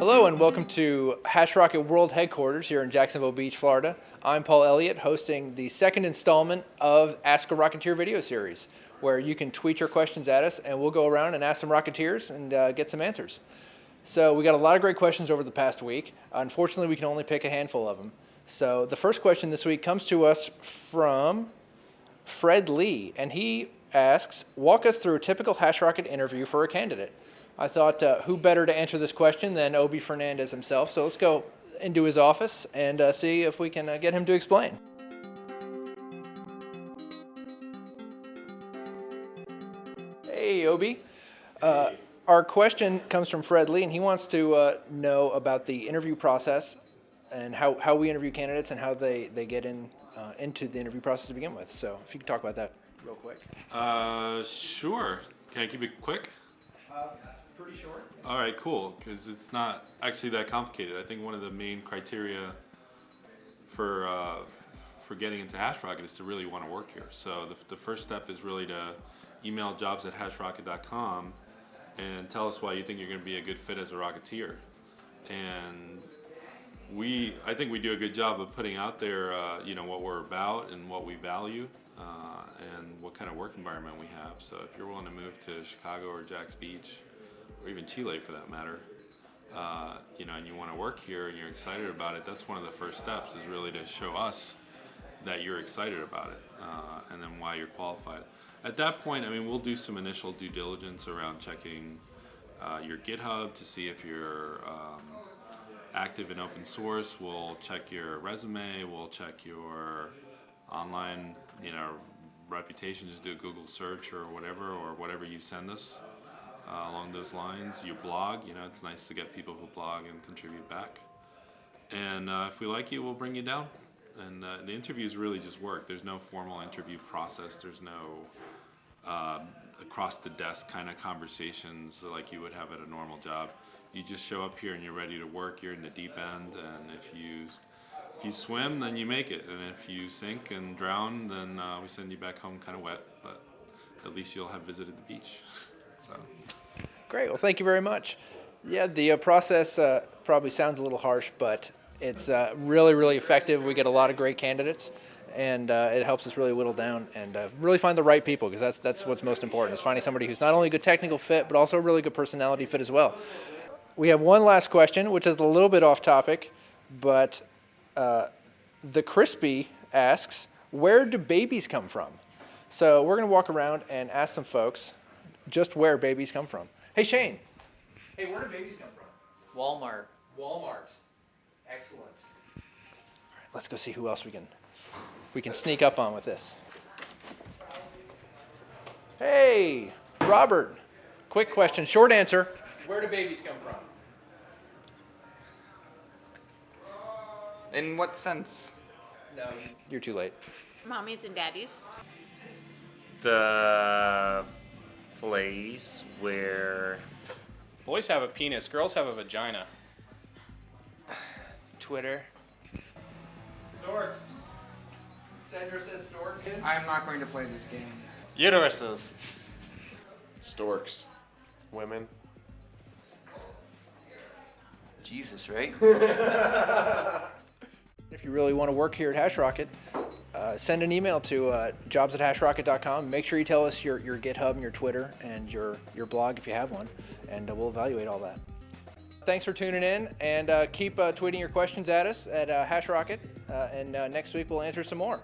Hello and welcome to Hashrocket World Headquarters here in Jacksonville Beach, Florida. I'm Paul Elliott, hosting the second installment of Ask a Rocketeer video series, where you can tweet your questions at us and we'll go around and ask some Rocketeers and get some answers. So we got a lot of great questions over the past week. Unfortunately, we can only pick a handful of them. So the first question this week comes to us from Fred Lee, and he asks, walk us through a typical Hashrocket interview for a candidate. I thought, who better to answer this question than Obi Fernandez himself? So let's go into his office and see if we can get him to explain. Hey, Obi. Our question comes from Fred Lee, and he wants to know about the interview process and how we interview candidates and how they get into the interview process to begin with. So if you could talk about that real quick. Sure. Can I keep it quick? Pretty short. All right, cool, because it's not actually that complicated. I think one of the main criteria for getting into Hashrocket is to really want to work here. So the first step is really to email jobs@hashrocket.com and tell us why you think you're going to be a good fit as a Rocketeer. And I think we do a good job of putting out there, what we're about and what we value, and what kind of work environment we have. So if you're willing to move to Chicago or Jax Beach, or even Chile for that matter, and you want to work here and you're excited about it, that's one of the first steps, is really to show us that you're excited about it, and then why you're qualified. At that point, we'll do some initial due diligence around checking your GitHub to see if you're active in open source. We'll check your resume, we'll check your online, reputation. Just do a Google search or whatever you send us. Along those lines, your blog, it's nice to get people who blog and contribute back. And if we like you, we'll bring you down. And the interviews really just work. There's no formal interview process. There's no across the desk kind of conversations like you would have at a normal job. You just show up here and you're ready to work. You're in the deep end, and if you swim, then you make it. And if you sink and drown, then we send you back home kind of wet. But at least you'll have visited the beach. So. Great. Well, thank you very much. Yeah, the process probably sounds a little harsh, but it's really, really effective. We get a lot of great candidates, and it helps us really whittle down and really find the right people, because that's what's most important, is finding somebody who's not only a good technical fit, but also a really good personality fit as well. We have one last question, which is a little bit off topic, but the Crispy asks, where do babies come from? So we're going to walk around and ask some folks just where babies come from. Hey, Shane. Hey, where do babies come from? Walmart. Walmart. Excellent. All right, let's go see who else we can sneak up on with this. Hey, Robert. Quick question, short answer. Where do babies come from? In what sense? No, you're too late. Mommies and daddies. The place where boys have a penis, girls have a vagina. Twitter. Storks. Sandra says storks. I'm not going to play this game. Uteruses. Storks. Women. Jesus, right? If you really want to work here at Hashrocket, send an email to jobs@hashrocket.com. Make sure you tell us your GitHub and your Twitter and your blog if you have one, and we'll evaluate all that. Thanks for tuning in, and keep tweeting your questions at us at Hashrocket, and next week we'll answer some more.